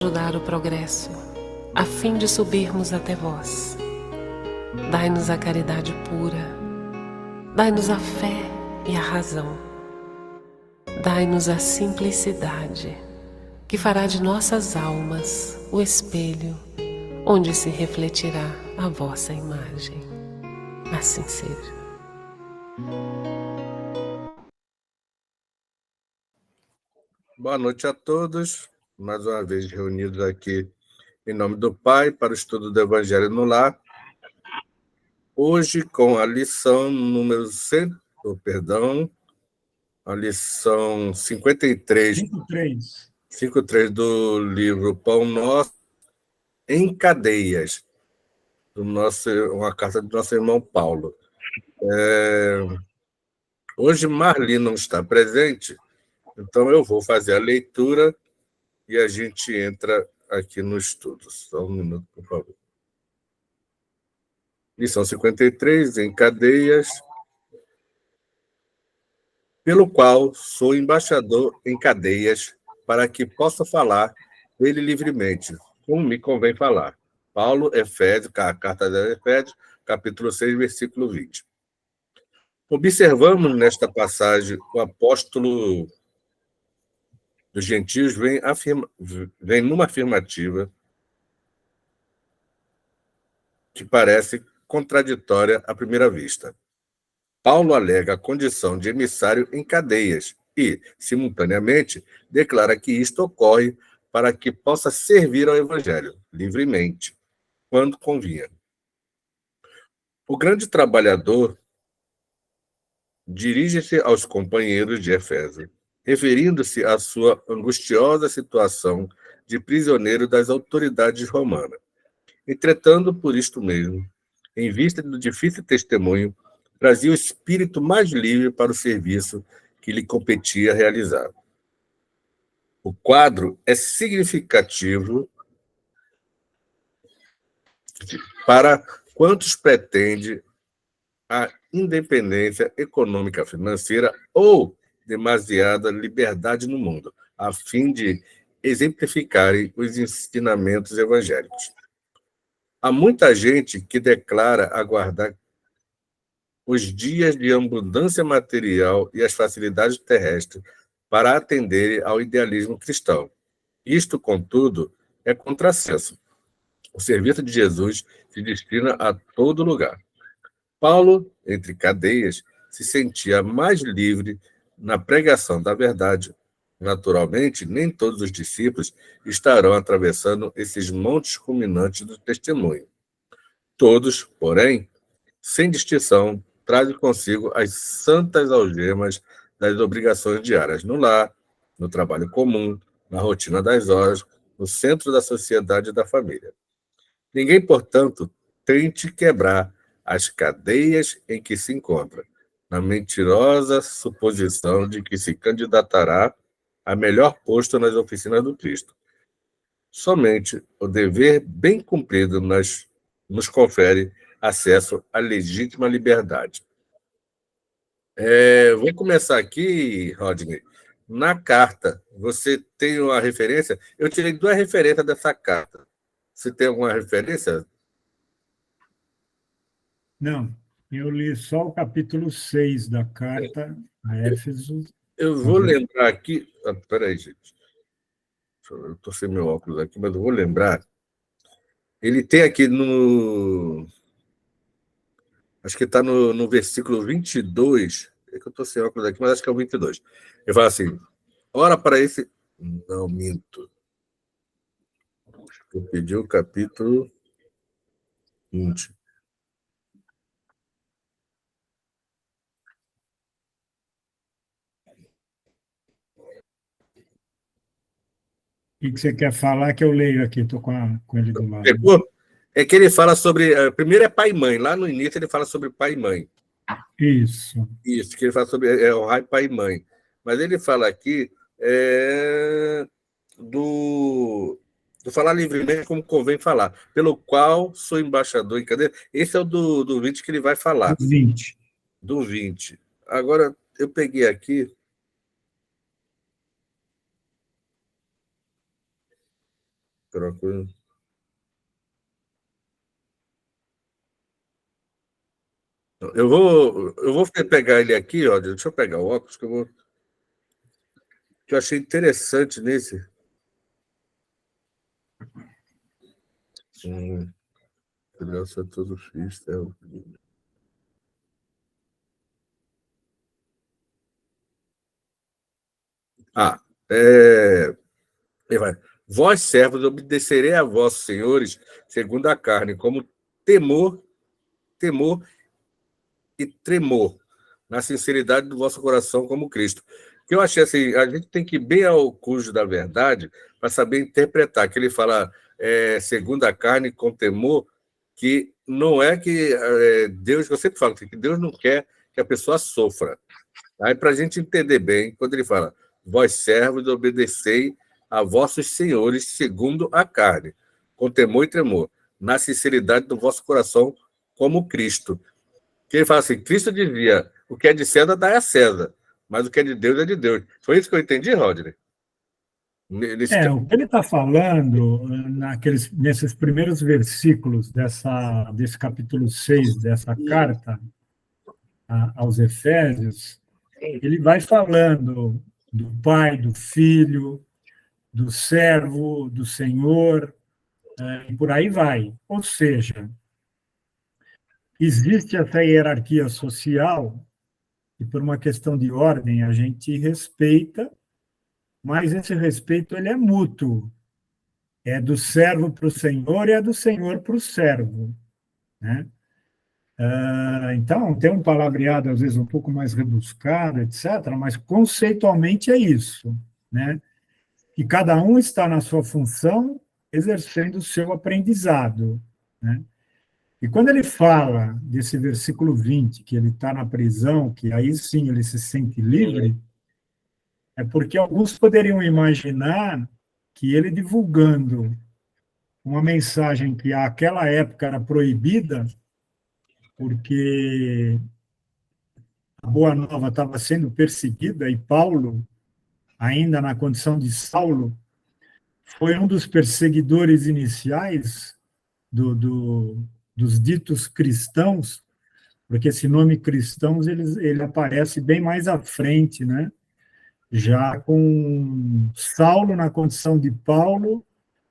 ajudar o progresso, a fim de subirmos até vós. Dai-nos a caridade pura, dai-nos a fé e a razão. Dai-nos a simplicidade, que fará de nossas almas o espelho onde se refletirá a vossa imagem. Assim seja. Boa noite a todos, mais uma vez reunidos aqui em nome do Pai para o estudo do Evangelho no Lar. Hoje com a lição número 100, a lição 53, 53 do livro Pão Nosso em Cadeias, uma carta do nosso irmão Paulo. Hoje Marli não está presente, então eu vou fazer a leitura e a gente entra aqui no estudo. Só um minuto, por favor. Lição 53, em cadeias, pelo qual sou embaixador em cadeias, para que possa falar dele livremente, como me convém falar. Paulo, Efésios, a carta de Efésios, capítulo 6, versículo 20. Observamos nesta passagem o apóstolo dos gentios vem numa afirmativa que parece contraditória à primeira vista. Paulo alega a condição de emissário em cadeias e, simultaneamente, declara que isto ocorre para que possa servir ao Evangelho livremente, quando convinha. O grande trabalhador dirige-se aos companheiros de Efésio, referindo-se à sua angustiosa situação de prisioneiro das autoridades romanas. Entretanto, por isto mesmo, em vista do difícil testemunho, trazia o espírito mais livre para o serviço que lhe competia realizar. O quadro é significativo para quantos pretendem a independência econômica financeira ou demasiada liberdade no mundo, a fim de exemplificarem os ensinamentos evangélicos. Há muita gente que declara aguardar os dias de abundância material e as facilidades terrestres para atenderem ao idealismo cristão. Isto, contudo, é contrassenso. O serviço de Jesus se destina a todo lugar. Paulo, entre cadeias, se sentia mais livre na pregação da verdade. Naturalmente, nem todos os discípulos estarão atravessando esses montes culminantes do testemunho. Todos, porém, sem distinção, trazem consigo as santas algemas das obrigações diárias no lar, no trabalho comum, na rotina das horas, no centro da sociedade e da família. Ninguém, portanto, tente quebrar as cadeias em que se encontra, na mentirosa suposição de que se candidatará a melhor posto nas oficinas do Cristo. Somente o dever bem cumprido nos confere acesso à legítima liberdade. Vou começar aqui, Rodney. Na carta, você tem uma referência? Eu tirei 2 referências dessa carta. Você tem alguma referência? Não, eu li só o capítulo 6 da carta a Éfeso. Eu vou lembrar aqui... Peraí, gente. Eu estou sem meu óculos aqui, mas eu vou lembrar. Ele tem aqui no... Acho que está no versículo 22. É que eu estou sem óculos aqui, mas acho que é o 22. Ele fala assim, ora para esse... Não, minto. Eu pedi o capítulo 20. O que você quer falar que eu leio aqui? Estou com ele do lado. Pegou? É que ele fala sobre... Primeiro é pai e mãe. Lá no início ele fala sobre pai e mãe. Isso. Isso, que ele fala sobre honrar pai e mãe. Mas ele fala aqui do falar livremente como convém falar, pelo qual sou embaixador em cadeia. Esse é o do 20 que ele vai falar. Do 20. Do 20. Agora, eu peguei aqui... Troco. Eu vou pegar ele aqui, ó. Deixa eu pegar o óculos que eu achei interessante nesse. Criança todo fiz. Ah, ele vai. Vós, servos, obedecerei a vossos senhores segundo a carne, como temor e tremor, na sinceridade do vosso coração, como Cristo. Que eu achei assim, a gente tem que ir bem ao cujo da verdade para saber interpretar, que ele fala segundo a carne, com temor, que não é que Deus, eu sempre falo que Deus não quer que a pessoa sofra. Aí, para a gente entender bem, quando ele fala, vós servos, obedecei a vossos senhores segundo a carne, com temor e tremor, na sinceridade do vosso coração, como Cristo. Que ele fala assim, Cristo dizia, o que é de César, dá a César, mas o que é de Deus é de Deus. Foi isso que eu entendi, Rodney? O que ele está falando nesses primeiros versículos desse capítulo 6 dessa carta aos Efésios, ele vai falando do Pai, do Filho, do servo, do Senhor, e por aí vai. Ou seja, existe essa hierarquia social, e por uma questão de ordem a gente respeita, mas esse respeito ele é mútuo. É do servo para o Senhor e é do Senhor para o servo, né? Então, tem um palavreado, às vezes, um pouco mais rebuscado, etc., mas conceitualmente é isso, né? Que cada um está na sua função, exercendo o seu aprendizado, né? E quando ele fala desse versículo 20, que ele está na prisão, que aí sim ele se sente livre, é porque alguns poderiam imaginar que ele divulgando uma mensagem que àquela época era proibida, porque a Boa Nova estava sendo perseguida e Paulo, ainda na condição de Saulo, foi um dos perseguidores iniciais dos ditos cristãos, porque esse nome cristãos ele aparece bem mais à frente, né? Já com Saulo na condição de Paulo,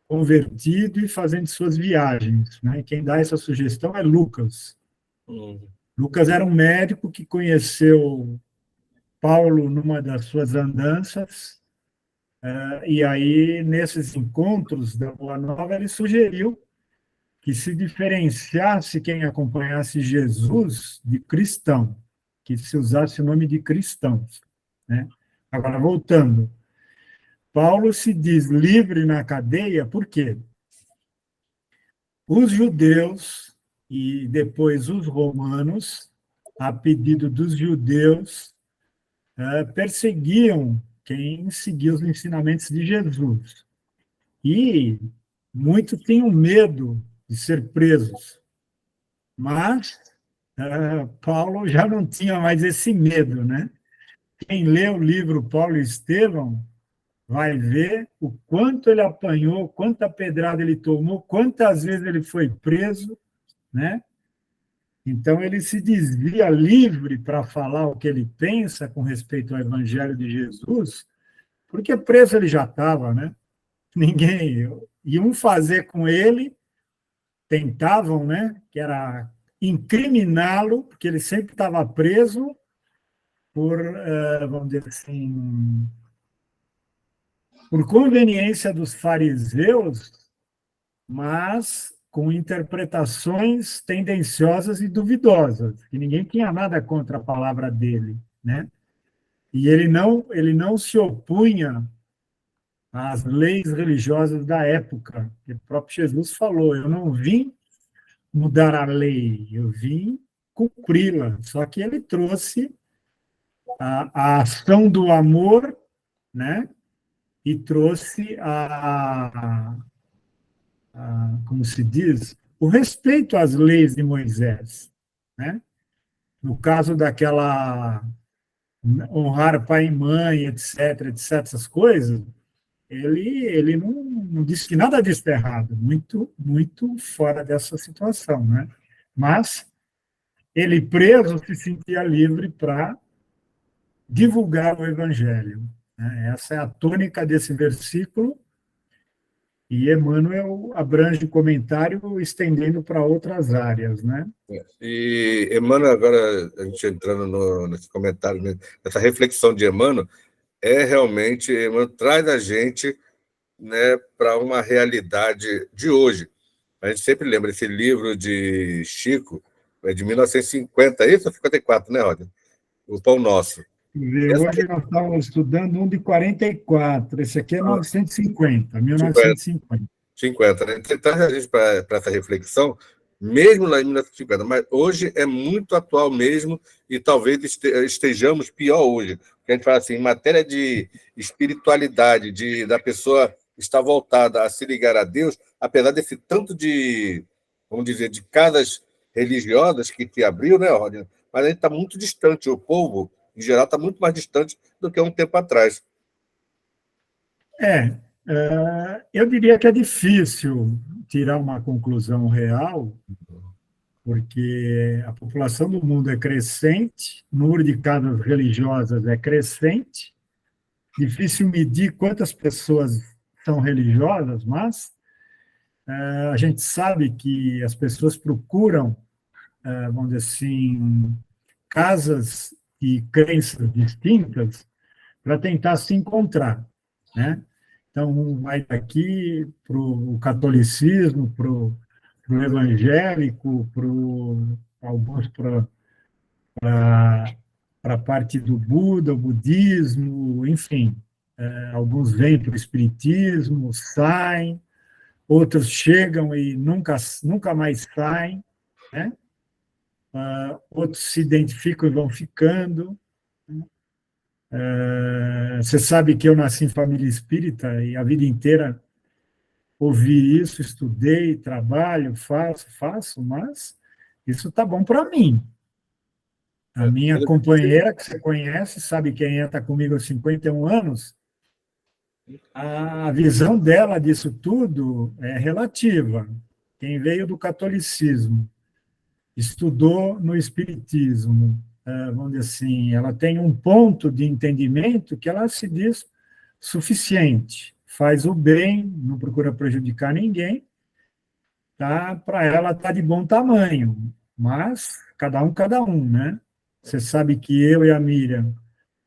convertido e fazendo suas viagens, né? E quem dá essa sugestão é Lucas. Lucas era um médico que conheceu Paulo numa das suas andanças, e aí, nesses encontros da Boa Nova, ele sugeriu que se diferenciasse quem acompanhasse Jesus de cristão, que se usasse o nome de cristãos, né? Agora, voltando, Paulo se diz livre na cadeia, por quê? Os judeus e depois os romanos, a pedido dos judeus, perseguiam quem seguia os ensinamentos de Jesus. E muitos tinham medo de ser presos. Mas Paulo já não tinha mais esse medo, né? Quem lê o livro Paulo e Estevão vai ver o quanto ele apanhou, quanta pedrada ele tomou, quantas vezes ele foi preso, né? Então, ele se dizia livre para falar o que ele pensa com respeito ao Evangelho de Jesus, porque preso ele já estava, né? Ninguém... Iam fazer com ele, tentavam, né? Que era incriminá-lo, porque ele sempre estava preso por, vamos dizer assim, por conveniência dos fariseus, mas com interpretações tendenciosas e duvidosas, que ninguém tinha nada contra a palavra dele, né? E ele não se opunha às leis religiosas da época. O próprio Jesus falou, eu não vim mudar a lei, eu vim cumpri-la. Só que ele trouxe a ação do amor, né? E trouxe como se diz, o respeito às leis de Moisés, né? No caso daquela honrar pai e mãe, etc, essas coisas, ele não disse que nada disso é errado, muito, muito fora dessa situação, né? Mas ele preso se sentia livre para divulgar o evangelho, né? Essa é a tônica desse versículo, e Emmanuel abrange o comentário estendendo para outras áreas, né? E Emmanuel, agora a gente entrando nesse comentário, né, nessa reflexão de Emmanuel, realmente, Emmanuel traz a gente, né, para uma realidade de hoje. A gente sempre lembra esse livro de Chico, é de 1950, isso ou 54, né, Roger? O Pão Nosso. Hoje nós estávamos estudando um de 44, esse aqui é 950, 1950. 50, né? Então, traz a gente para essa reflexão, mesmo lá em 1950, mas hoje é muito atual mesmo, e talvez estejamos pior hoje. Porque a gente fala assim, em matéria de espiritualidade, da pessoa estar voltada a se ligar a Deus, apesar desse tanto de, vamos dizer, de casas religiosas que abriu, né, Rodney? Mas a gente está muito distante, o povo, em geral, está muito mais distante do que há um tempo atrás. Eu diria que é difícil tirar uma conclusão real, porque a população do mundo é crescente, o número de casas religiosas é crescente, difícil medir quantas pessoas são religiosas, mas a gente sabe que as pessoas procuram, vamos dizer assim, casas e crenças distintas para tentar se encontrar, né? Então, vai daqui para o catolicismo, para o evangélico, alguns para a parte do Buda, o budismo, enfim. Alguns vêm para o espiritismo, saem, outros chegam e nunca mais saem, né? Outros se identificam e vão ficando. Você sabe que eu nasci em família espírita e a vida inteira ouvi isso, estudei, trabalho, faço, mas isso está bom para mim. A minha companheira, que você conhece, sabe quem está comigo há 51 anos, a visão dela disso tudo é relativa. Quem veio do catolicismo, estudou no espiritismo, vamos dizer assim, ela tem um ponto de entendimento que ela se diz suficiente, faz o bem, não procura prejudicar ninguém, tá? Para ela está de bom tamanho, mas cada um, né? Você sabe que eu e a Miriam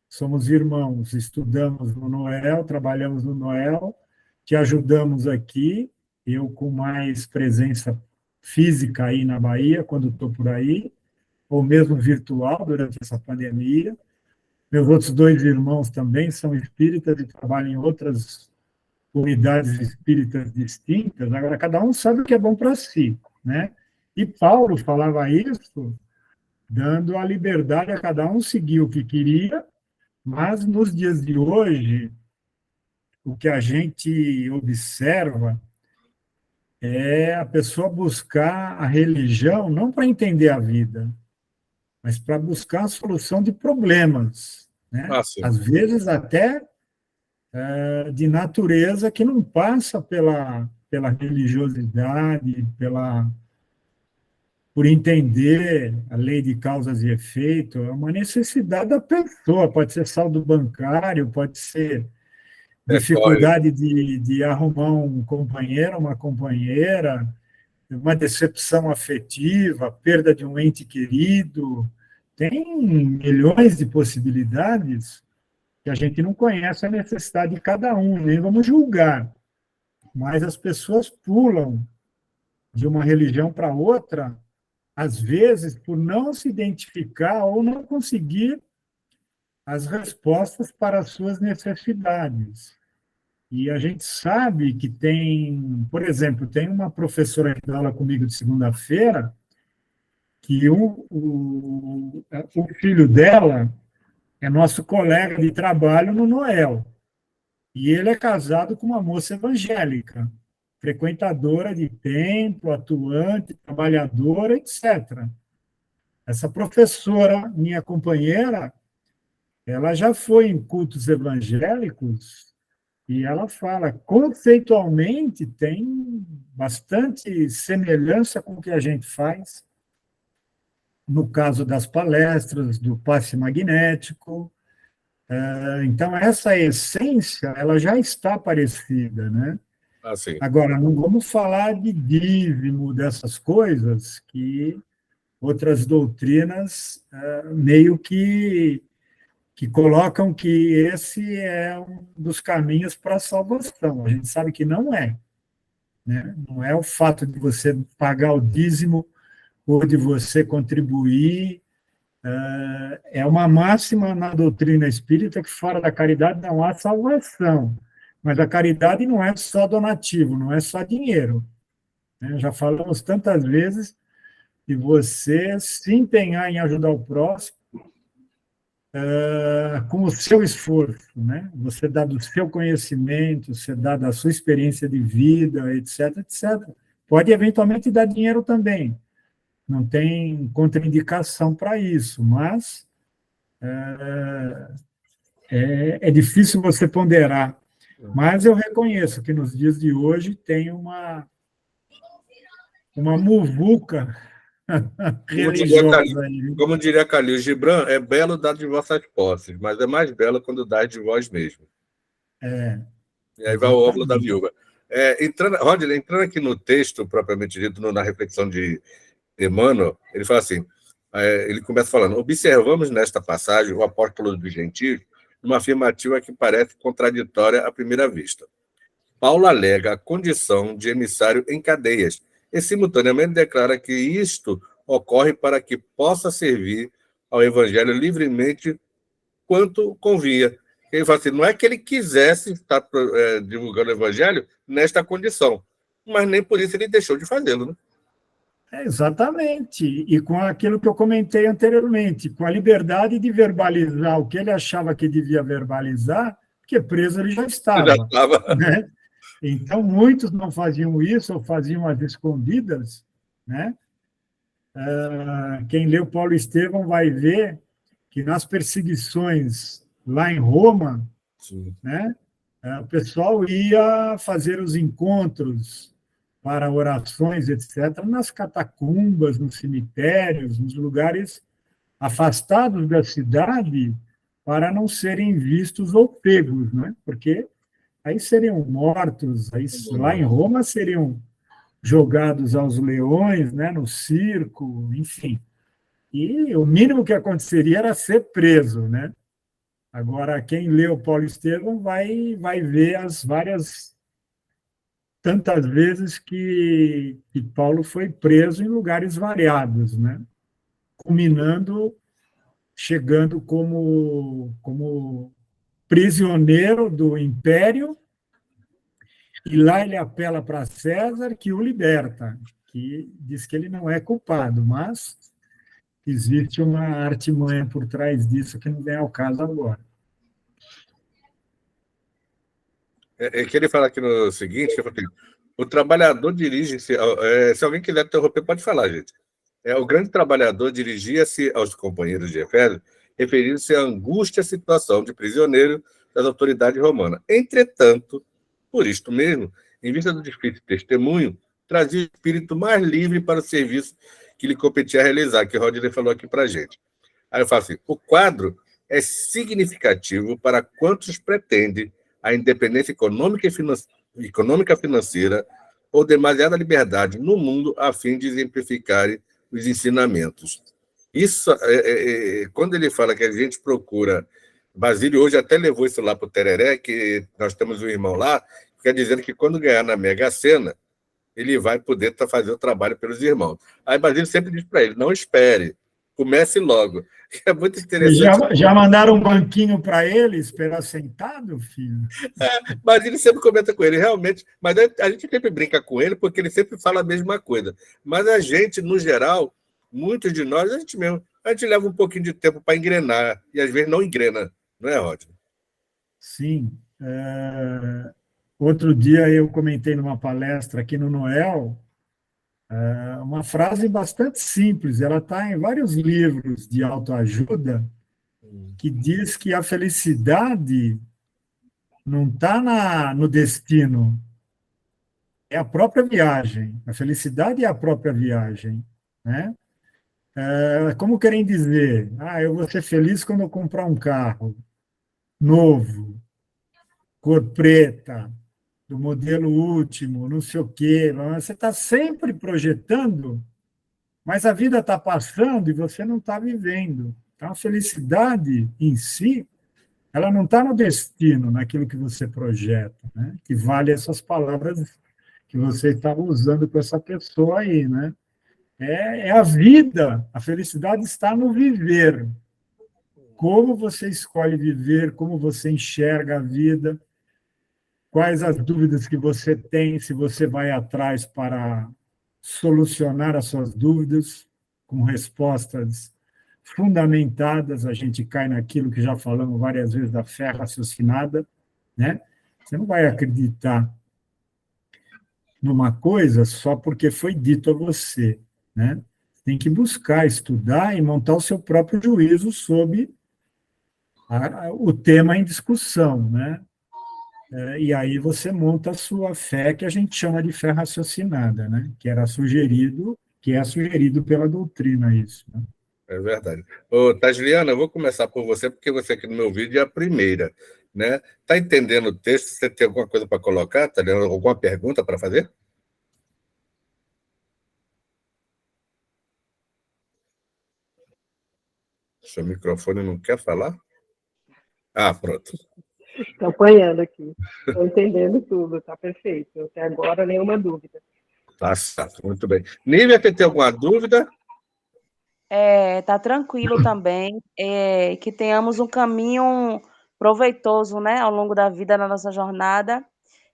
somos irmãos, estudamos no Noel, trabalhamos no Noel, te ajudamos aqui, eu com mais presença física aí na Bahia, quando estou por aí, ou mesmo virtual durante essa pandemia. Meus outros dois irmãos também são espíritas e trabalham em outras unidades espíritas distintas. Agora, cada um sabe o que é bom para si, né? E Paulo falava isso, dando a liberdade a cada um seguir o que queria, mas nos dias de hoje, o que a gente observa é a pessoa buscar a religião não para entender a vida, mas para buscar a solução de problemas, né? Às vezes até de natureza que não passa pela religiosidade, por entender a lei de causas e efeitos, é uma necessidade da pessoa, pode ser saldo bancário, pode ser dificuldade de arrumar um companheiro, uma companheira, uma decepção afetiva, perda de um ente querido. Tem milhões de possibilidades que a gente não conhece a necessidade de cada um, nem vamos julgar. Mas as pessoas pulam de uma religião para outra, às vezes, por não se identificar ou não conseguir as respostas para as suas necessidades. E a gente sabe que tem, por exemplo, tem uma professora que dá aula comigo de segunda-feira, que o filho dela é nosso colega de trabalho no Noel. E ele é casado com uma moça evangélica, frequentadora de templo, atuante, trabalhadora, etc. Essa professora, minha companheira, ela já foi em cultos evangélicos E ela fala, conceitualmente, tem bastante semelhança com o que a gente faz no caso das palestras, do passe magnético. Então, essa essência ela já está parecida, né? Assim, Agora, não vamos falar de dízimo, dessas coisas que outras doutrinas meio que colocam que esse é um dos caminhos para a salvação. A gente sabe que não é, né? Não é o fato de você pagar o dízimo ou de você contribuir. É uma máxima na doutrina espírita que fora da caridade não há salvação. Mas a caridade não é só donativo, não é só dinheiro, né? Já falamos tantas vezes de você se empenhar em ajudar o próximo com o seu esforço, né? Você dá do seu conhecimento, você dá da sua experiência de vida, etc, etc. Pode eventualmente dar dinheiro também, não tem contraindicação para isso, mas é difícil você ponderar. Mas eu reconheço que nos dias de hoje tem uma muvuca religiosa aí. como diria Calil Gibran, é belo dar de vossas posses, mas é mais belo quando dá de vós mesmo. E aí vai o óvulo da viúva. Rodney, entrando aqui no texto, propriamente dito, na reflexão de Emmanuel, ele fala assim, ele começa falando, observamos nesta passagem o apóstolo dos gentios numa afirmativa que parece contraditória à primeira vista. Paulo alega a condição de emissário em cadeias e, simultaneamente, declara que isto ocorre para que possa servir ao evangelho livremente quanto convinha. Ele fala assim, não é que ele quisesse estar divulgando o evangelho nesta condição, mas nem por isso ele deixou de fazê-lo, né? Exatamente. E com aquilo que eu comentei anteriormente, com a liberdade de verbalizar o que ele achava que devia verbalizar, porque preso ele já estava. Né? Então, muitos não faziam isso, ou faziam às escondidas, né? Quem leu Paulo Estevão vai ver que nas perseguições lá em Roma, né, o pessoal ia fazer os encontros para orações, etc., nas catacumbas, nos cemitérios, nos lugares afastados da cidade, para não serem vistos ou pegos, né? Porque aí seriam mortos, aí, lá em Roma seriam jogados aos leões, né, no circo, enfim. E o mínimo que aconteceria era ser preso, né? Agora, quem leu Paulo Estevão vai ver as várias tantas vezes que Paulo foi preso em lugares variados, né? Culminando, chegando como prisioneiro do Império, e lá ele apela para César, que o liberta, que diz que ele não é culpado, mas existe uma artimanha por trás disso que não vem ao caso agora. Que ele fala aqui no seguinte, o trabalhador dirige-se... se alguém quiser interromper, pode falar, gente. O grande trabalhador dirigia-se aos companheiros de Efésio, referindo-se à angústia situação de prisioneiro das autoridades romanas. Entretanto, por isto mesmo, em vista do difícil testemunho, trazia o espírito mais livre para o serviço que lhe competia realizar, que o Rodney falou aqui para a gente. Aí eu falo assim, o quadro é significativo para quantos pretendem a independência econômica financeira ou demasiada liberdade no mundo a fim de exemplificarem os ensinamentos. Isso, quando ele fala que a gente procura... Basílio hoje até levou isso lá para o Tereré, que nós temos um irmão lá, que quer dizendo que quando ganhar na Mega Sena, ele vai poder fazer o trabalho pelos irmãos. Aí Basílio sempre diz para ele, não espere, comece logo. É muito interessante. Já mandaram um banquinho para ele, esperar sentado, filho? Basílio sempre comenta com ele, realmente, mas a gente sempre brinca com ele, porque ele sempre fala a mesma coisa. Mas a gente, no geral, muitos de nós, a gente leva um pouquinho de tempo para engrenar, e às vezes não engrena. Não é, Rodney? Sim. Outro dia eu comentei numa palestra aqui no Noel uma frase bastante simples, ela está em vários livros de autoajuda, que diz que a felicidade não está no destino, é a própria viagem. A felicidade é a própria viagem, né? Como querem dizer, eu vou ser feliz quando eu comprar um carro novo, cor preta, do modelo último, não sei o quê. Você está sempre projetando, mas a vida está passando e você não está vivendo. Então, a felicidade em si, ela não está no destino, naquilo que você projeta, né? Que vale essas palavras que você estava usando com essa pessoa aí, né? É a vida, a felicidade está no viver. Como você escolhe viver, como você enxerga a vida, quais as dúvidas que você tem, se você vai atrás para solucionar as suas dúvidas com respostas fundamentadas. A gente cai naquilo que já falamos várias vezes da fé raciocinada, né? Você não vai acreditar numa coisa só porque foi dito a você, né? Tem que buscar, estudar e montar o seu próprio juízo sobre o tema em discussão, né? E aí você monta a sua fé, que a gente chama de fé raciocinada, né? Que é sugerido pela doutrina isso, né? É verdade. Ô, Tasliana, eu vou começar por você, porque você aqui no meu vídeo é a primeira, né? Tá entendendo o texto? Você tem alguma coisa para colocar? Tá tendo alguma pergunta para fazer? Seu microfone não quer falar? Pronto. Estou apanhando aqui. Estou entendendo tudo, está perfeito. Até agora, nenhuma dúvida. Tá certo, muito bem. Nívia, quer ter alguma dúvida? Tá tranquilo também, que tenhamos um caminho proveitoso, né, ao longo da vida, na nossa jornada,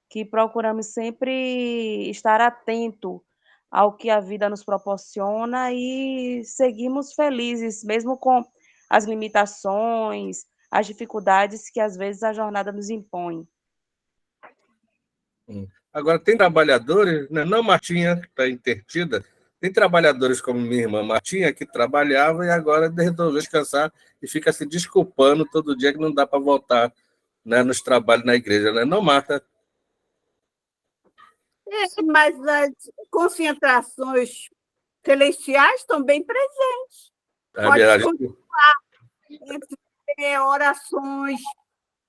que procuramos sempre estar atento ao que a vida nos proporciona e seguimos felizes, mesmo com as limitações, as dificuldades que às vezes a jornada nos impõe. Agora, tem trabalhadores, né? Não, Martinha, que está intertida, tem trabalhadores como minha irmã Martinha, que trabalhava e agora resolveu descansar e fica se desculpando todo dia que não dá para voltar, né, nos trabalhos na igreja, né? Não, Marta? Mas as concentrações celestiais estão bem presentes. Pode continuar entre orações,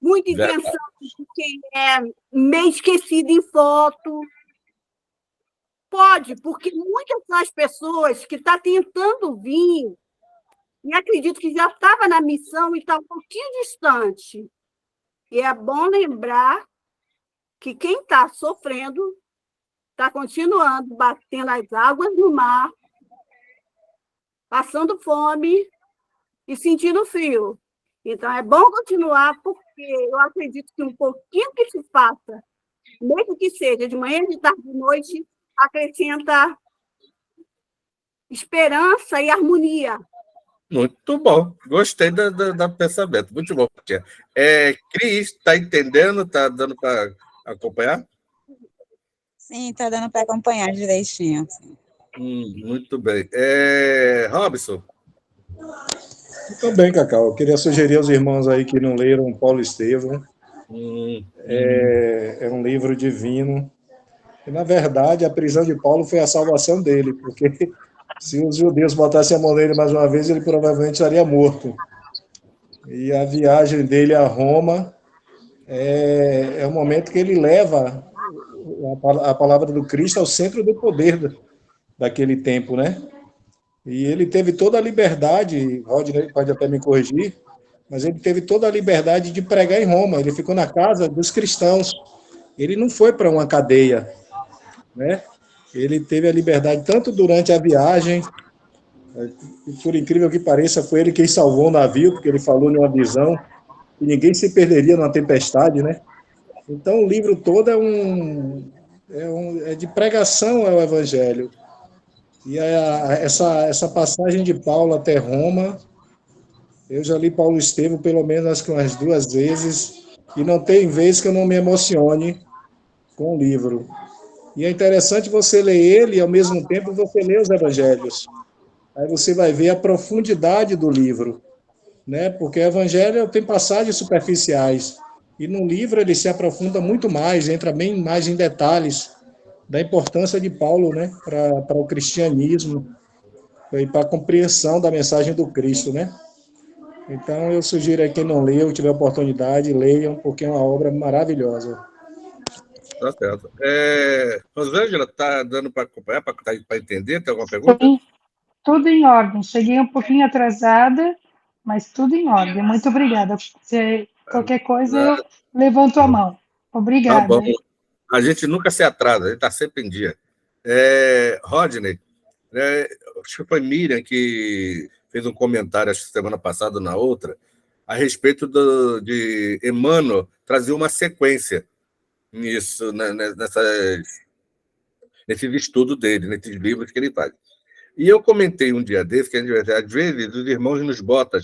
muita intenção de quem é meio esquecido em foto. Pode, porque muitas das pessoas que estão tentando vir, e acredito que já estava na missão e está um pouquinho distante. E é bom lembrar que quem está sofrendo está continuando, batendo as águas no mar, passando fome e sentindo frio. Então, é bom continuar, porque eu acredito que um pouquinho que se faça, mesmo que seja de manhã, de tarde, de noite, acrescenta esperança e harmonia. Muito bom. Gostei do pensamento. Muito bom, Tia. Cris, está entendendo? Está dando para acompanhar? Sim, está dando para acompanhar direitinho. Muito bem. Robson? Muito bem, Cacau. Eu queria sugerir aos irmãos aí que não leram Paulo Estevão. É um livro divino. E, na verdade, a prisão de Paulo foi a salvação dele, porque se os judeus botassem a mão nele mais uma vez, ele provavelmente estaria morto. E a viagem dele a Roma é o momento que ele leva a palavra do Cristo ao centro do poder daquele tempo, né? E ele teve toda a liberdade, Rodney pode até me corrigir, mas ele teve toda a liberdade de pregar em Roma. Ele ficou na casa dos cristãos. Ele não foi para uma cadeia, né? Ele teve a liberdade tanto durante a viagem, por incrível que pareça, foi ele quem salvou o navio, porque ele falou numa visão que ninguém se perderia numa tempestade, né? Então, o livro todo é de pregação ao Evangelho. E essa passagem de Paulo até Roma, eu já li Paulo Estevão pelo menos acho que umas 2 vezes, e não tem vez que eu não me emocione com o livro. E é interessante você ler ele e, ao mesmo tempo, você ler os Evangelhos. Aí você vai ver a profundidade do livro, né? Porque o Evangelho tem passagens superficiais, E no livro ele se aprofunda muito mais, entra bem mais em detalhes da importância de Paulo, né, para o cristianismo e para a compreensão da mensagem do Cristo, né? Então eu sugiro a quem não leu, tiver oportunidade, leiam, porque é uma obra maravilhosa. Tá certo. Rosângela, está dando para acompanhar, para entender? Tem alguma pergunta? Sim, tudo em ordem. Cheguei um pouquinho atrasada, mas tudo em ordem. Muito obrigada. Se qualquer coisa, eu levanto a mão. Tá Obrigada. bom. A gente nunca se atrasa, a gente está sempre em dia. Rodney, acho que foi Miriam que fez um comentário, acho que semana passada ou na outra, a respeito de Emmanuel trazer uma sequência nisso, nesse estudo dele, nesses livros que ele faz. E eu comentei um dia desse que às vezes os irmãos nos botam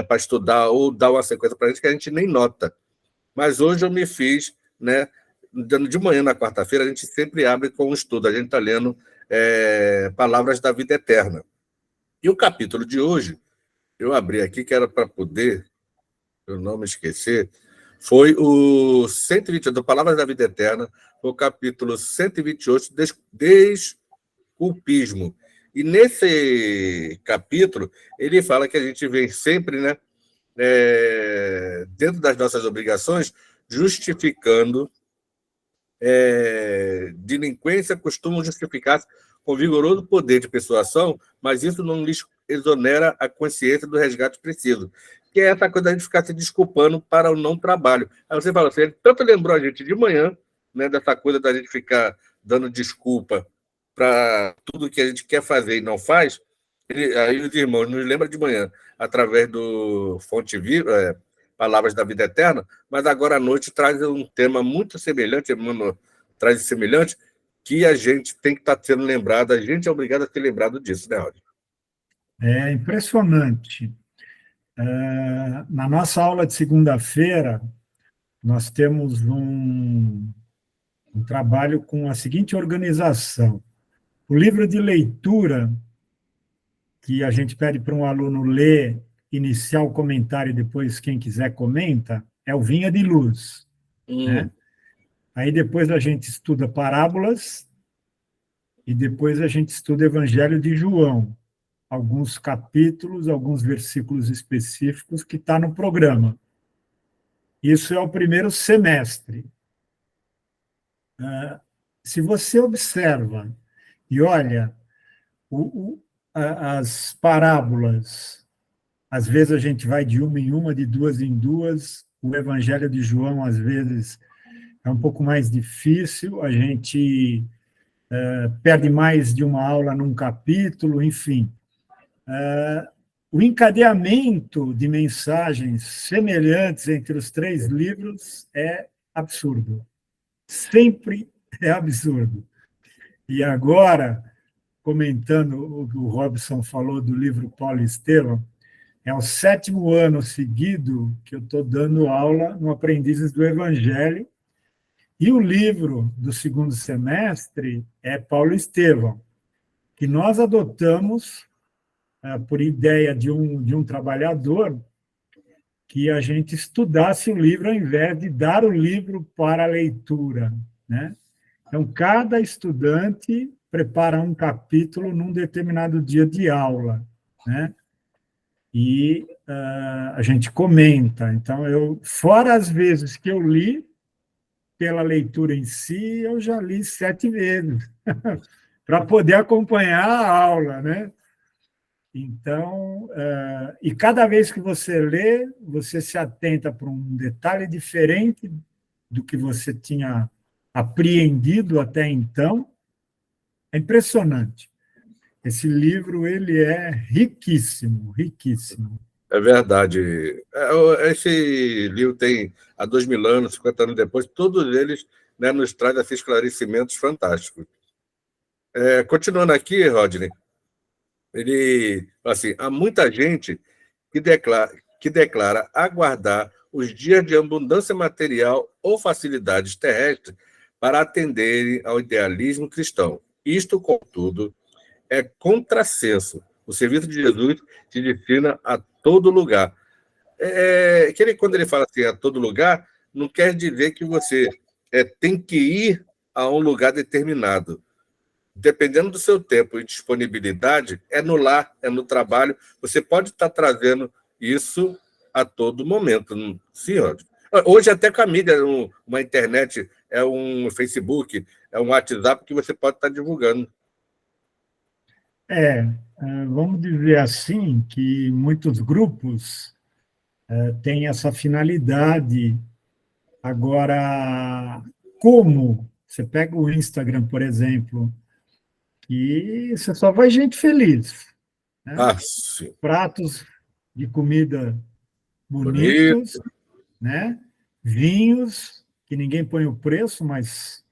para estudar ou dar uma sequência para a gente que a gente nem nota. Mas hoje eu me fiz, né? De manhã, na quarta-feira, a gente sempre abre com um estudo. A gente está lendo Palavras da Vida Eterna. E o capítulo de hoje, eu abri aqui, que era para poder, eu não me esquecer, foi o 122, do Palavras da Vida Eterna, o capítulo 128, Desculpismo. E nesse capítulo, ele fala que a gente vem sempre, né, dentro das nossas obrigações, justificando delinquência, costumam justificar-se com vigoroso poder de persuasão, mas isso não lhes exonera a consciência do resgate preciso, que é essa coisa da gente ficar se desculpando para o não trabalho. Aí você fala assim, ele tanto lembrou a gente de manhã, né, dessa coisa da gente ficar dando desculpa para tudo que a gente quer fazer e não faz. Aí os irmãos nos lembram de manhã, através do Fonte Viva, Palavras da Vida Eterna, mas agora à noite traz um tema muito semelhante, Emmanuel traz semelhante, que a gente tem que estar sendo lembrado, a gente é obrigado a ser lembrado disso, né, Rod? É impressionante. Na nossa aula de segunda-feira, nós temos um trabalho com a seguinte organização. O livro de leitura, que a gente pede para um aluno ler, iniciar o comentário e depois, quem quiser, comenta, é o Vinha de Luz. Né? Aí depois a gente estuda parábolas e depois a gente estuda o Evangelho de João. Alguns capítulos, alguns versículos específicos que está no programa. Isso é o primeiro semestre. Se você observa e olha as parábolas, às vezes a gente vai de uma em uma, de duas em duas, o Evangelho de João, às vezes, é um pouco mais difícil, a gente perde mais de uma aula num capítulo, enfim. O encadeamento de mensagens semelhantes entre os três livros é absurdo. Sempre é absurdo. E agora, comentando o que o Robson falou do livro Paulo Estevão, é o 7º ano seguido que eu estou dando aula no Aprendizes do Evangelho, e o livro do 2º semestre é Paulo Estevão, que nós adotamos por ideia de um trabalhador, que a gente estudasse o livro ao invés de dar o livro para a leitura, né? Então, cada estudante prepara um capítulo num determinado dia de aula, né? E a gente comenta. Então, fora as vezes que eu li, pela leitura em si, eu já li 7 vezes, para poder acompanhar a aula, né? Então, e cada vez que você lê, você se atenta para um detalhe diferente do que você tinha apreendido até então. É impressionante. Esse livro, ele é riquíssimo, riquíssimo. É verdade. Esse livro tem há 2000 anos, 50 anos depois, todos eles, né, nos trazem esses esclarecimentos fantásticos. Continuando aqui, Rodney, ele fala assim, há muita gente que declara aguardar os dias de abundância material ou facilidades terrestres para atenderem ao idealismo cristão. Isto, contudo, é contrassenso. O serviço de Jesus se destina a todo lugar. Quando ele fala assim, a todo lugar, não quer dizer que você tem que ir a um lugar determinado. Dependendo do seu tempo e disponibilidade, é no lar, é no trabalho, você pode estar trazendo isso a todo momento. Sim, hoje até com a mídia, uma internet, é um Facebook, é um WhatsApp que você pode estar divulgando. Vamos dizer assim, que muitos grupos têm essa finalidade. Agora, como? Você pega o Instagram, por exemplo, e você só vai gente feliz, né? Sim. Pratos de comida bonitos, né? Vinhos, que ninguém põe o preço, mas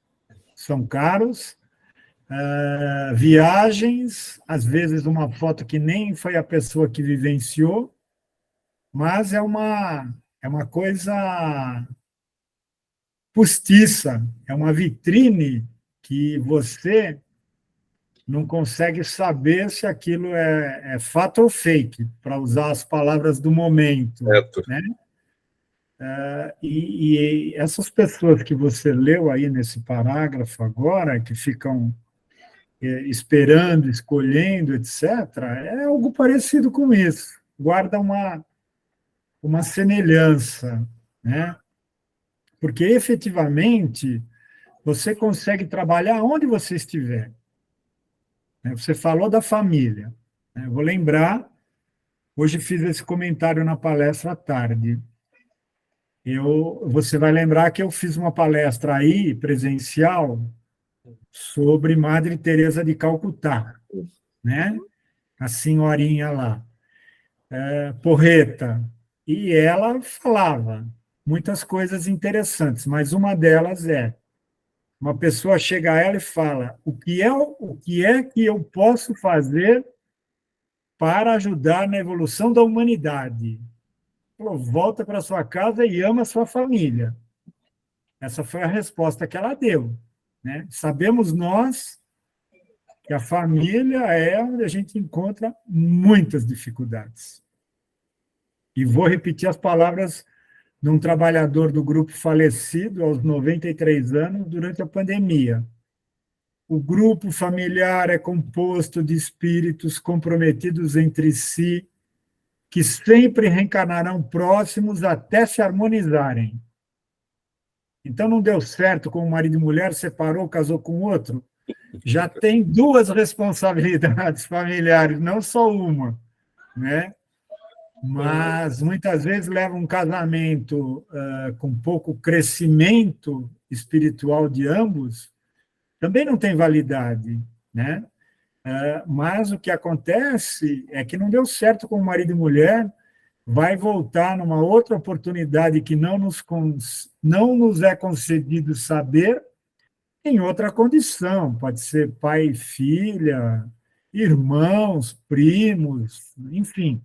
são caros. Viagens, às vezes uma foto que nem foi a pessoa que vivenciou, mas é uma coisa postiça, é uma vitrine que você não consegue saber se aquilo é fato ou fake, para usar as palavras do momento. Né? E essas pessoas que você leu aí nesse parágrafo agora, que ficam esperando, escolhendo, etc., é algo parecido com isso. Guarda uma semelhança, né? Porque, efetivamente, você consegue trabalhar onde você estiver. Você falou da família. Eu vou lembrar, hoje fiz esse comentário na palestra à tarde. Você vai lembrar que eu fiz uma palestra aí, presencial, sobre Madre Teresa de Calcutá, né? A senhorinha lá, porreta. E ela falava muitas coisas interessantes, mas uma delas uma pessoa chega a ela e fala: o que é que eu posso fazer para ajudar na evolução da humanidade? Falou, volta para sua casa e ama a sua família. Essa foi a resposta que ela deu. Né? Sabemos nós que a família é onde a gente encontra muitas dificuldades. E vou repetir as palavras de um trabalhador do grupo falecido aos 93 anos durante a pandemia. O grupo familiar é composto de espíritos comprometidos entre si, que sempre reencarnarão próximos até se harmonizarem. Então, não deu certo com o marido e mulher, separou, casou com outro. Já tem duas responsabilidades familiares, não só uma, né? Mas, muitas vezes, leva um casamento com pouco crescimento espiritual de ambos, também não tem validade, né? Mas o que acontece é que não deu certo com o marido e mulher, vai voltar numa outra oportunidade que não nos é concedido saber, em outra condição. Pode ser pai e filha, irmãos, primos, enfim.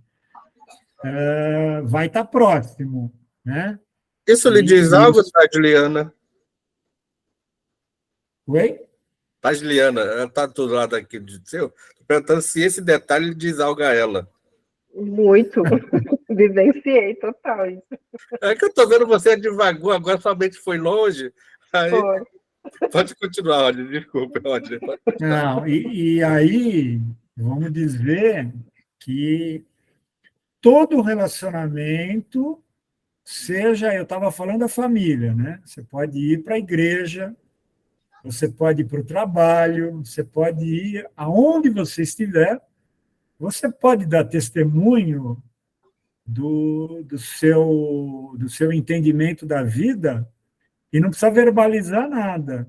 Vai estar próximo. Né? Isso lhe diz algo, Tadliana? Oi? Tadliana, ela está do lado aqui do seu. Estou perguntando se esse detalhe lhe diz algo a ela. Muito. Vivenciei total isso. É que eu estou vendo você devagar, agora sua mente foi longe. Aí... Foi. Pode continuar, Rodney, desculpa. Rodney, pode não, e aí, vamos dizer que todo relacionamento, eu estava falando da família, né? Você pode ir para a igreja, você pode ir para o trabalho, você pode ir aonde você estiver, você pode dar testemunho do seu entendimento da vida e não precisa verbalizar nada.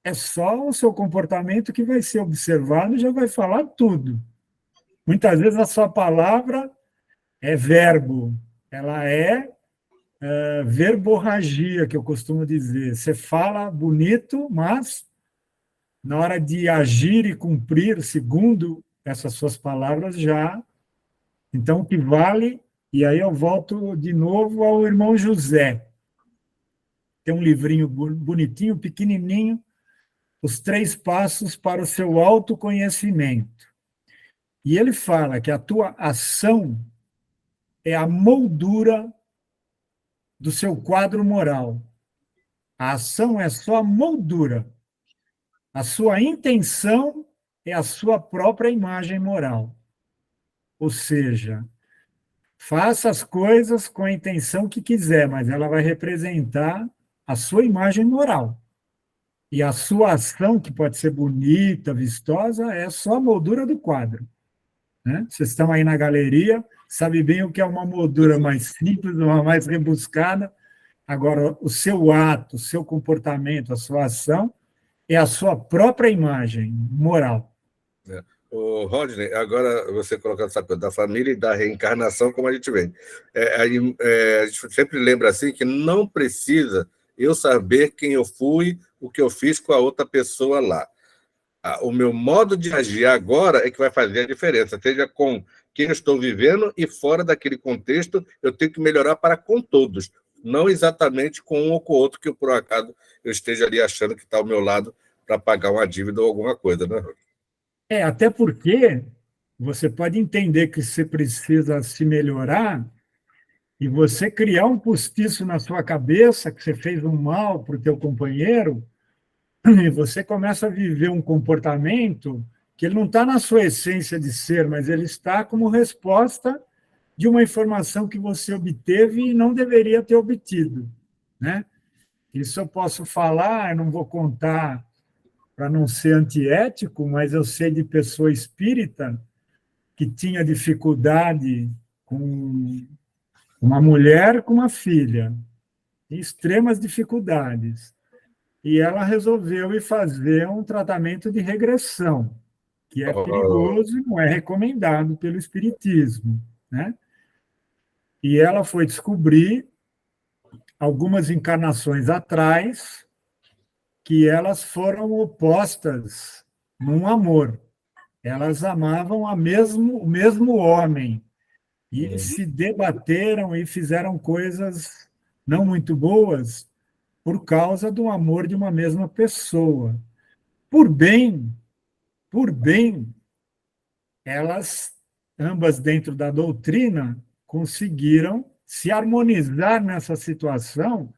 É só o seu comportamento que vai ser observado e já vai falar tudo. Muitas vezes a sua palavra é verbo, ela é verborragia, que eu costumo dizer. Você fala bonito, mas na hora de agir e cumprir, segundo essas suas palavras, já. Então, o que vale, e aí eu volto de novo ao irmão José. Tem um livrinho bonitinho, pequenininho, Os 3 Passos para o Seu Autoconhecimento. E ele fala que a tua ação é a moldura do seu quadro moral. A ação é só a moldura. A sua intenção é a sua própria imagem moral. Ou seja, faça as coisas com a intenção que quiser, mas ela vai representar a sua imagem moral. E a sua ação, que pode ser bonita, vistosa, é só a moldura do quadro. Né? Vocês estão aí na galeria, sabem bem o que é uma moldura mais simples, uma mais rebuscada. Agora, o seu ato, o seu comportamento, a sua ação é a sua própria imagem moral. O Rodney, agora você colocando essa coisa da família e da reencarnação, como a gente vê. A gente sempre lembra assim que não precisa eu saber quem eu fui, o que eu fiz com a outra pessoa lá. O meu modo de agir agora é que vai fazer a diferença, seja com quem eu estou vivendo e fora daquele contexto, eu tenho que melhorar para com todos, não exatamente com um ou com o outro que, por um acaso, eu esteja ali achando que está ao meu lado para pagar uma dívida ou alguma coisa, né? Até porque você pode entender que você precisa se melhorar e você criar um postiço na sua cabeça que você fez um mal para o teu companheiro e você começa a viver um comportamento que ele não está na sua essência de ser, mas ele está como resposta de uma informação que você obteve e não deveria ter obtido, né? Isso eu posso falar, eu não vou contar para não ser antiético, mas eu sei de pessoa espírita que tinha dificuldade com uma mulher com uma filha, extremas dificuldades. E ela resolveu ir fazer um tratamento de regressão, que é perigoso e não é recomendado pelo Espiritismo, né? E ela foi descobrir, algumas encarnações atrás, que elas foram opostas num amor. Elas amavam o mesmo homem e se debateram e fizeram coisas não muito boas por causa do amor de uma mesma pessoa. Por bem, elas, ambas dentro da doutrina, conseguiram se harmonizar nessa situação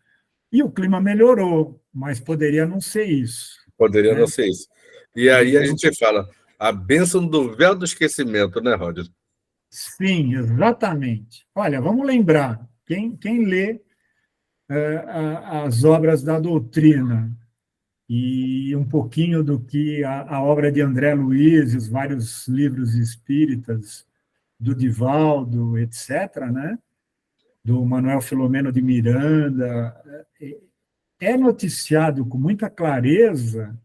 e o clima melhorou, mas poderia não ser isso. Poderia não ser isso. E aí a gente fala, a bênção do véu do esquecimento, né, Roger? Sim, exatamente. Olha, vamos lembrar, quem lê as obras da doutrina e um pouquinho do que a obra de André Luiz, os vários livros espíritas, do Divaldo, etc., né? Do Manuel Filomeno de Miranda, é noticiado com muita clareza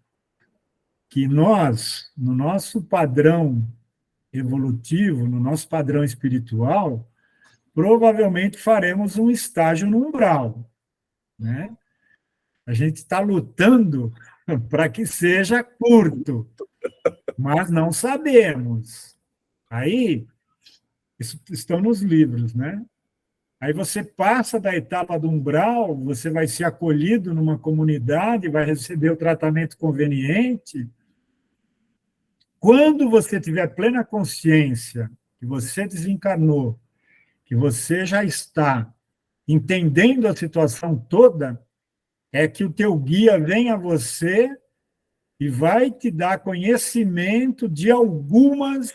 que nós, no nosso padrão evolutivo, no nosso padrão espiritual, provavelmente faremos um estágio no umbral, né? A gente está lutando para que seja curto, mas não sabemos. Aí, isso estão nos livros, né? Aí você passa da etapa do umbral, você vai ser acolhido numa comunidade, vai receber o tratamento conveniente. Quando você tiver plena consciência que você desencarnou, que você já está entendendo a situação toda, é que o teu guia vem a você e vai te dar conhecimento de algumas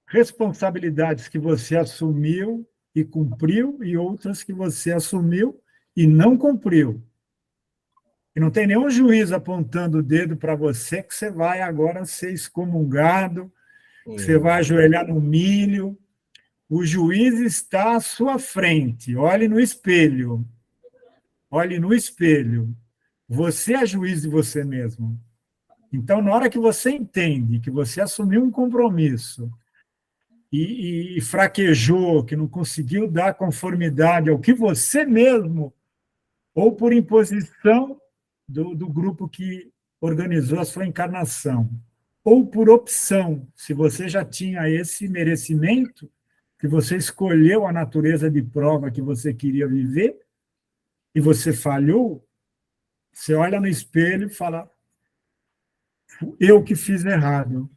responsabilidades que você assumiu e cumpriu, e outras que você assumiu e não cumpriu. E não tem nenhum juiz apontando o dedo para você que você vai agora ser excomungado, que você vai ajoelhar no milho. O juiz está à sua frente. Olhe no espelho. Olhe no espelho. Você é juiz de você mesmo. Então, na hora que você entende que você assumiu um compromisso e fraquejou, que não conseguiu dar conformidade ao que você mesmo, ou por imposição do grupo que organizou a sua encarnação, ou por opção, se você já tinha esse merecimento, que você escolheu a natureza de prova que você queria viver, e você falhou, você olha no espelho e fala, eu que fiz errado.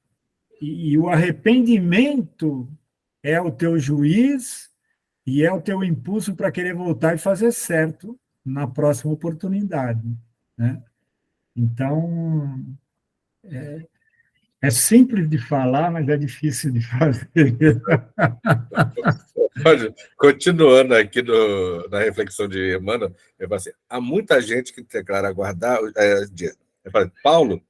E o arrependimento é o teu juiz e é o teu impulso para querer voltar e fazer certo na próxima oportunidade, né? Então, é simples de falar, mas é difícil de fazer. Continuando aqui na reflexão de Emmanuel, eu falo assim, há muita gente que declara guardar dia. Eu falo, Paulo,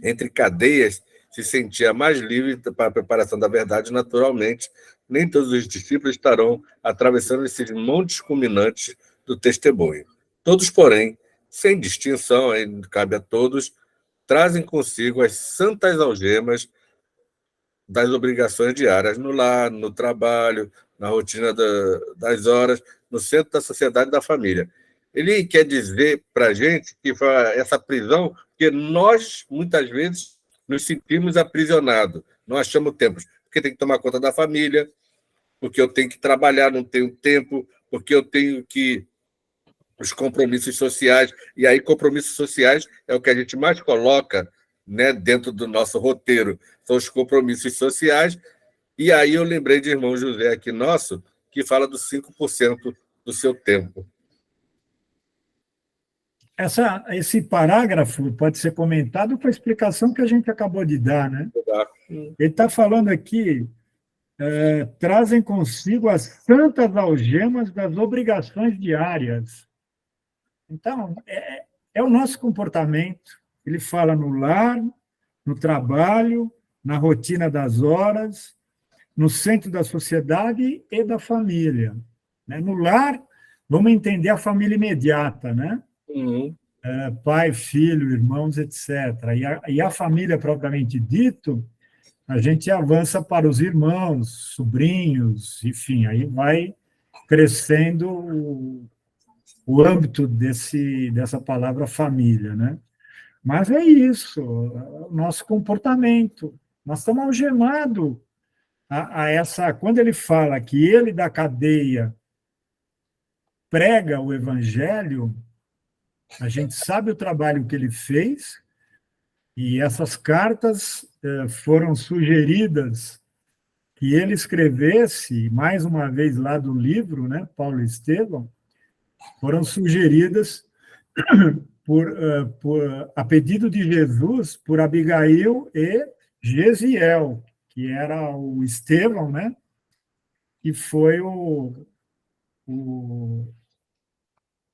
entre cadeias, se sentia mais livre para a preparação da verdade naturalmente. Nem todos os discípulos estarão atravessando esses montes culminantes do testemunho. Todos, porém, sem distinção, aí cabe a todos, trazem consigo as santas algemas das obrigações diárias no lar, no trabalho, na rotina das horas, no centro da sociedade e da família. Ele quer dizer para a gente que essa prisão, que nós, muitas vezes, nos sentimos aprisionados, não achamos tempo, porque tem que tomar conta da família, porque eu tenho que trabalhar, não tenho tempo, porque eu tenho que os compromissos sociais, e aí compromissos sociais é o que a gente mais coloca, né, dentro do nosso roteiro, são os compromissos sociais, e aí eu lembrei de irmão José aqui nosso, que fala dos 5% do seu tempo. Esse parágrafo pode ser comentado com a explicação que a gente acabou de dar, né? Ele está falando aqui, trazem consigo as santas algemas das obrigações diárias. Então, é o nosso comportamento. Ele fala no lar, no trabalho, na rotina das horas, no centro da sociedade e da família. No lar, vamos entender a família imediata, né? Uhum. Pai, filho, irmãos, etc. E a família propriamente dito, a gente avança para os irmãos, sobrinhos, enfim, aí vai crescendo o âmbito dessa palavra família, né? Mas é isso, o nosso comportamento. Nós estamos algemados a essa... Quando ele fala que ele da cadeia prega o evangelho, a gente sabe o trabalho que ele fez, e essas cartas foram sugeridas que ele escrevesse, mais uma vez lá do livro, né, Paulo e Estevão, foram sugeridas a pedido de Jesus por Abigail e Gesiel, que era o Estevão, né, que foi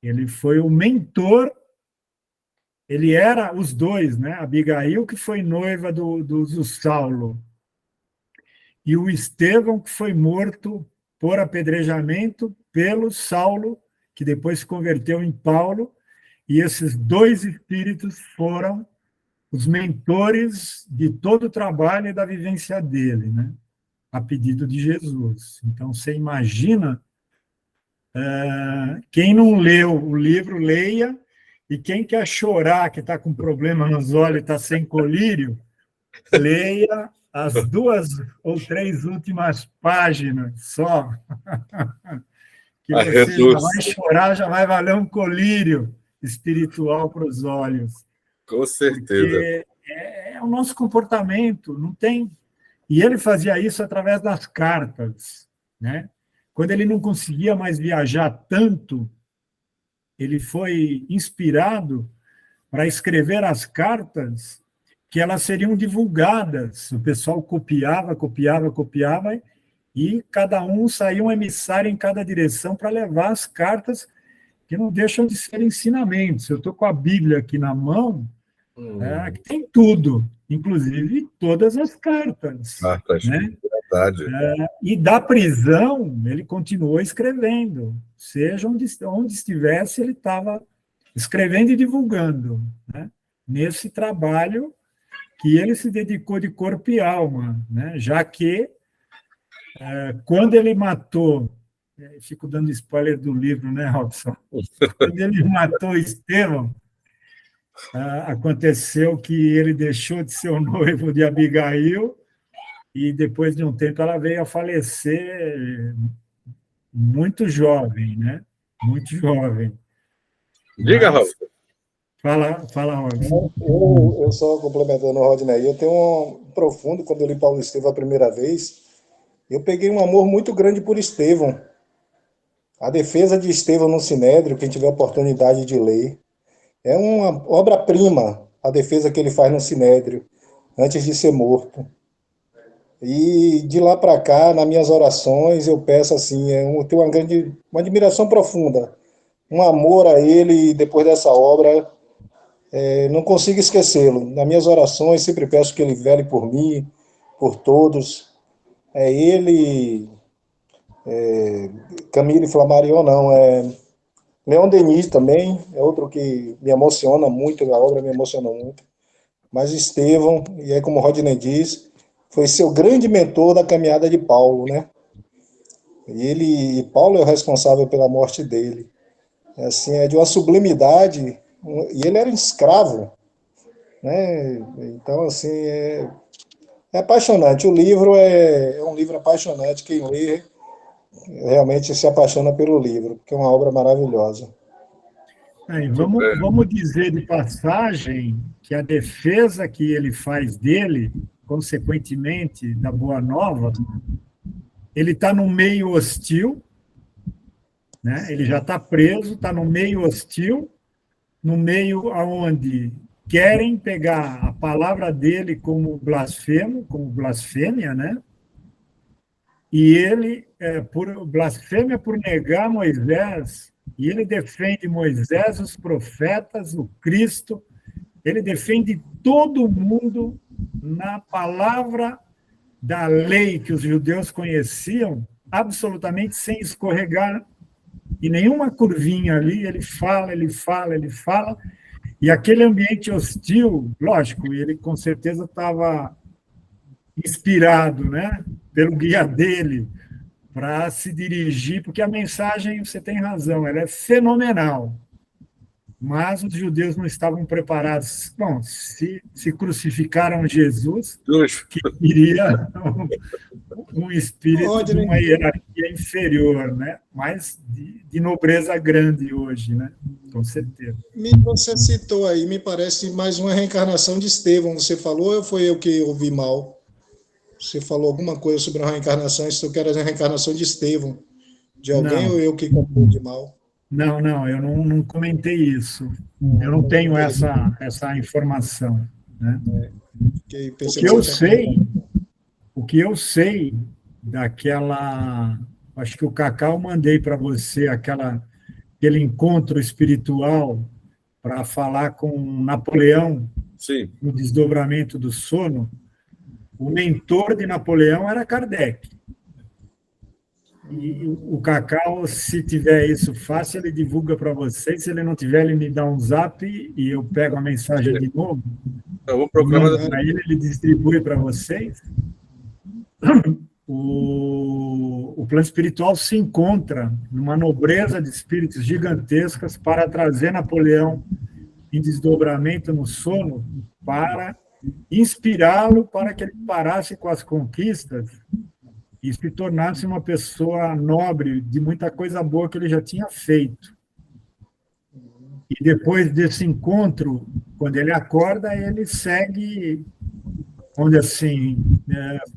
ele foi o mentor, ele era os dois, né, Abigail, que foi noiva do Saulo, e o Estevão, que foi morto por apedrejamento pelo Saulo, que depois se converteu em Paulo, e esses dois espíritos foram os mentores de todo o trabalho e da vivência dele, né? A pedido de Jesus. Então, você imagina, quem não leu o livro, leia, e quem quer chorar, que está com problema nos olhos e está sem colírio, leia as 2 ou 3 últimas páginas só, que você já vai chorar, já vai valer um colírio espiritual para os olhos. Com certeza. Porque é o nosso comportamento, não tem... E ele fazia isso através das cartas, né? Quando ele não conseguia mais viajar tanto, ele foi inspirado para escrever as cartas que elas seriam divulgadas. O pessoal copiava, e cada um saía um emissário em cada direção para levar as cartas, que não deixam de ser ensinamentos. Eu estou com a Bíblia aqui na mão, que tem tudo, inclusive todas as cartas. Cartas, né? Verdade. E da prisão, ele continuou escrevendo. Seja onde estivesse, ele estava escrevendo e divulgando, né? Nesse trabalho que ele se dedicou de corpo e alma, né? Já que, quando ele matou, fico dando spoiler do livro, né, Robson? Quando ele matou Estevão, aconteceu que ele deixou de ser o noivo de Abigail, e depois de um tempo ela veio a falecer muito jovem, né? Muito jovem. Diga, Robson. Fala, Robson. Eu só complementando o Rodney, eu tenho um profundo, quando eu li Paulo Estevão a primeira vez, eu peguei um amor muito grande por Estevão. A defesa de Estevão no Sinédrio, quem tiver oportunidade de ler, é uma obra-prima, a defesa que ele faz no Sinédrio, antes de ser morto. E de lá para cá, nas minhas orações, eu peço assim, eu tenho uma admiração profunda, um amor a ele, e depois dessa obra, não consigo esquecê-lo. Nas minhas orações, sempre peço que ele vele por mim, por todos. É ele, Camille Flammarion, não, Leon Denis também, é outro que me emociona muito, a obra me emocionou muito. Mas Estevão, e aí como o Rodney diz, foi seu grande mentor da caminhada de Paulo, né? E Paulo é o responsável pela morte dele. Assim, é de uma sublimidade, e ele era um escravo, né? Então, assim, é apaixonante. O livro é um livro apaixonante. Quem lê realmente se apaixona pelo livro, porque é uma obra maravilhosa. Vamos dizer de passagem que a defesa que ele faz dele, consequentemente, da Boa Nova, ele está num meio hostil, né? Ele já está preso, está no meio hostil, no meio onde querem pegar a palavra dele como blasfemo, como blasfêmia, né? E ele, por blasfêmia por negar Moisés, e ele defende Moisés, os profetas, o Cristo, ele defende todo mundo na palavra da lei que os judeus conheciam, absolutamente sem escorregar e nenhuma curvinha ali, ele fala, e aquele ambiente hostil, lógico, ele com certeza estava inspirado, né, pelo guia dele, para se dirigir, porque a mensagem, você tem razão, ela é fenomenal, mas os judeus não estavam preparados. Bom, se crucificaram Jesus, que iria um espírito de uma hierarquia inferior, né? Mas de nobreza grande hoje, né? Com certeza. Você citou aí, me parece, mais uma reencarnação de Estevão. Você falou ou foi eu que ouvi mal? Você falou alguma coisa sobre a reencarnação, isso que era a reencarnação de Estevão, de alguém, ou eu que confundi mal? Não, eu não comentei isso. Eu não tenho essa informação, né? O que eu sei daquela, acho que o Cacau mandei para você aquele encontro espiritual para falar com Napoleão. Sim. No desdobramento do sono. O mentor de Napoleão era Kardec. E o Cacau, se tiver isso fácil, ele divulga para vocês. Se ele não tiver, ele me dá um zap e eu pego a mensagem de novo. Eu vou procurar para ele distribui para vocês. O plano espiritual se encontra numa nobreza de espíritos gigantescas para trazer Napoleão em desdobramento no sono, para inspirá-lo para que ele parasse com as conquistas e se tornasse uma pessoa nobre de muita coisa boa que ele já tinha feito. E depois desse encontro, quando ele acorda, ele segue, onde assim,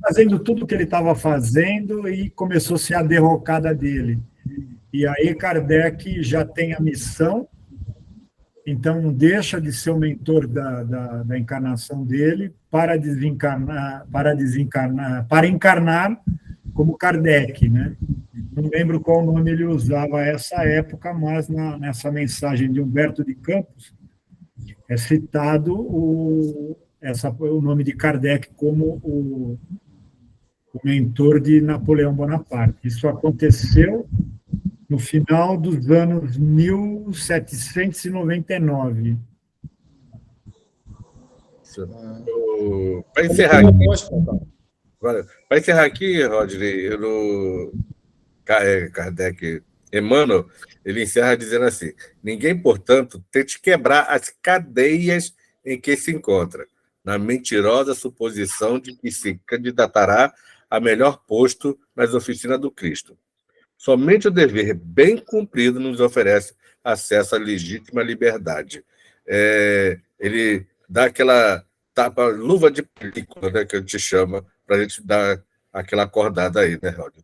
fazendo tudo o que ele estava fazendo, e começou-se a derrocada dele. E aí Kardec já tem a missão, então deixa de ser o mentor da encarnação dele para encarnar como Kardec, né? Não lembro qual nome ele usava a essa época, mas nessa mensagem de Humberto de Campos é citado o nome de Kardec como o mentor de Napoleão Bonaparte. Isso aconteceu no final dos anos 1799. Para encerrar aqui, Rodney, Kardec, Emmanuel, ele encerra dizendo assim: ninguém, portanto, tente quebrar as cadeias em que se encontra, na mentirosa suposição de que se candidatará a melhor posto nas oficinas do Cristo. Somente o dever bem cumprido nos oferece acesso à legítima liberdade. Ele dá aquela luva de película, né, que a gente chama, para a gente dar aquela acordada aí, né, Roger?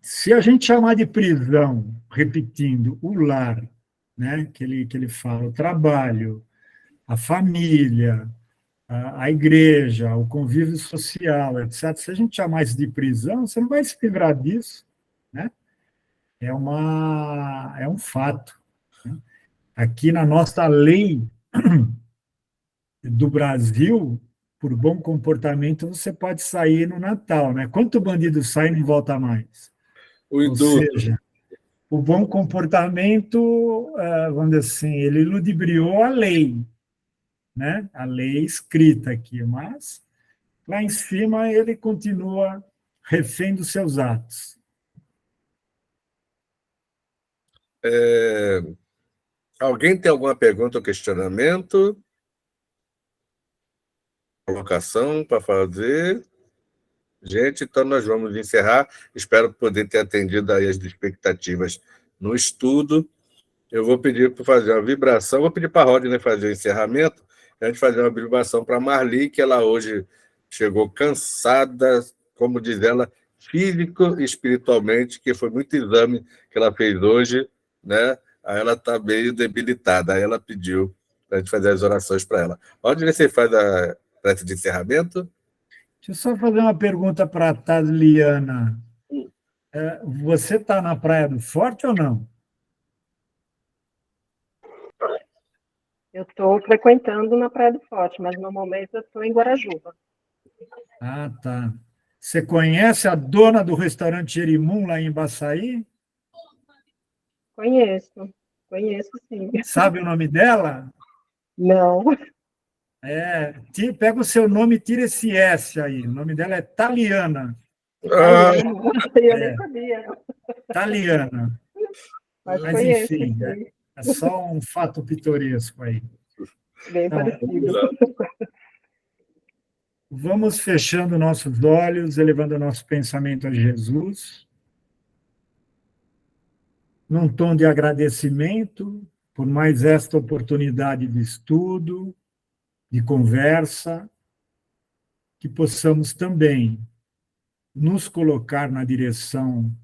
Se a gente chamar de prisão, repetindo, o lar, né, que ele fala, o trabalho, a família, a igreja, o convívio social, etc. Se a gente chamar isso de prisão, você não vai se livrar disso, né? É um fato, né? Aqui na nossa lei do Brasil, por bom comportamento, você pode sair no Natal, né? Quanto bandido sai e não volta mais? O Ou indulto. seja, o bom comportamento, vamos dizer assim, ele ludibriou a lei, né? A lei escrita aqui, mas lá em cima ele continua refém dos seus atos. Alguém tem alguma pergunta ou questionamento? Colocação para fazer? Gente, então nós vamos encerrar. Espero poder ter atendido aí as expectativas no estudo. Eu vou pedir para fazer uma vibração, vou pedir para a Rodney fazer o encerramento, a gente fazer uma vibração para a Marli, que ela hoje chegou cansada, como diz ela, físico e espiritualmente, que foi muito exame que ela fez hoje, né? Aí ela está meio debilitada, aí ela pediu para a gente fazer as orações para ela. Rodney, você faz a prece de encerramento? Deixa eu só fazer uma pergunta para a Taliana. Você está na Praia do Forte ou não? Eu estou frequentando na Praia do Forte, mas no momento eu estou em Guarajuba. Ah, tá. Você conhece a dona do restaurante Jerimum, lá em Baçaí? Conheço sim. Sabe o nome dela? Não, Pega o seu nome e tira esse S aí. O nome dela é Taliana. eu nem sabia. Taliana. Mas Mas, conheço, enfim, sim. é só um fato pitoresco aí. Bem Então, parecido. vamos fechando nossos olhos, elevando nosso pensamento a Jesus, num tom de agradecimento por mais esta oportunidade de estudo, de conversa, que possamos também nos colocar na direção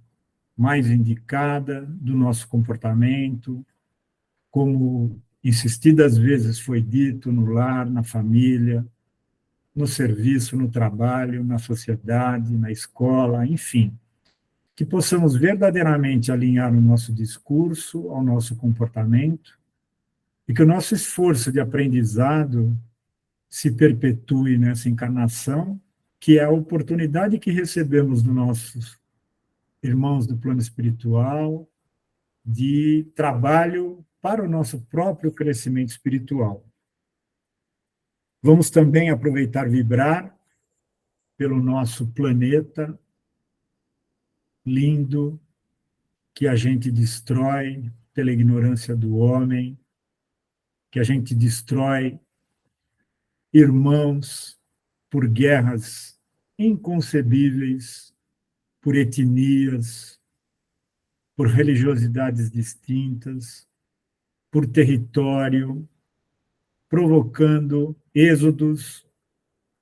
mais indicada do nosso comportamento, como insistidas vezes foi dito, no lar, na família, no serviço, no trabalho, na sociedade, na escola, enfim. Que possamos verdadeiramente alinhar o nosso discurso ao nosso comportamento e que o nosso esforço de aprendizado se perpetue nessa encarnação, que é a oportunidade que recebemos dos nossos irmãos do plano espiritual, de trabalho para o nosso próprio crescimento espiritual. Vamos também aproveitar vibrar pelo nosso planeta lindo, que a gente destrói pela ignorância do homem, que a gente destrói irmãos por guerras inconcebíveis, por etnias, por religiosidades distintas, por território, provocando êxodos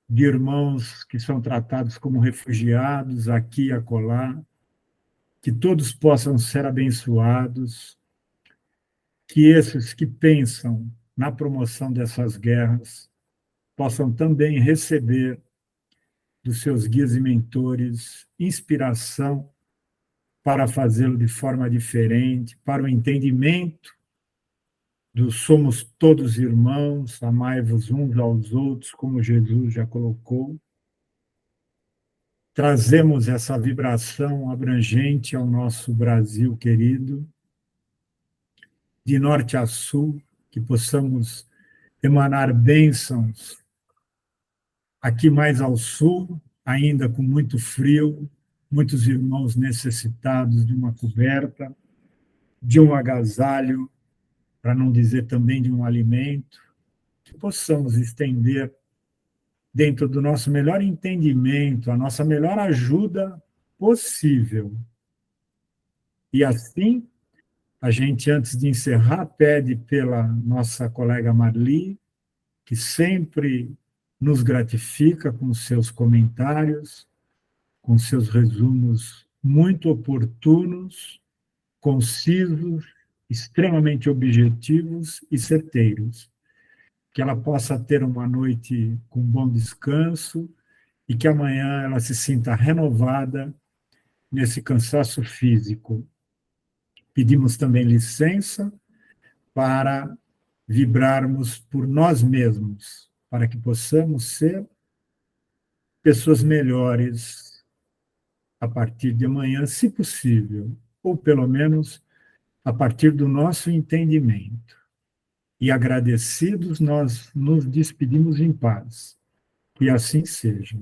de irmãos que são tratados como refugiados aqui e acolá, que todos possam ser abençoados, que esses que pensam na promoção dessas guerras possam também receber dos seus guias e mentores inspiração para fazê-lo de forma diferente, para o entendimento do somos todos irmãos, amai-vos uns aos outros, como Jesus já colocou. Trazemos essa vibração abrangente ao nosso Brasil querido, de norte a sul, que possamos emanar bênçãos aqui mais ao sul, ainda com muito frio, muitos irmãos necessitados de uma coberta, de um agasalho, para não dizer também de um alimento, que possamos estender dentro do nosso melhor entendimento, a nossa melhor ajuda possível. E assim, a gente, antes de encerrar, pede pela nossa colega Marli, que sempre nos gratifica com seus comentários, com seus resumos muito oportunos, concisos, extremamente objetivos e certeiros. Que ela possa ter uma noite com bom descanso e que amanhã ela se sinta renovada nesse cansaço físico. Pedimos também licença para vibrarmos por nós mesmos, para que possamos ser pessoas melhores a partir de amanhã, se possível, ou pelo menos a partir do nosso entendimento. E agradecidos, nós nos despedimos em paz. Que assim seja.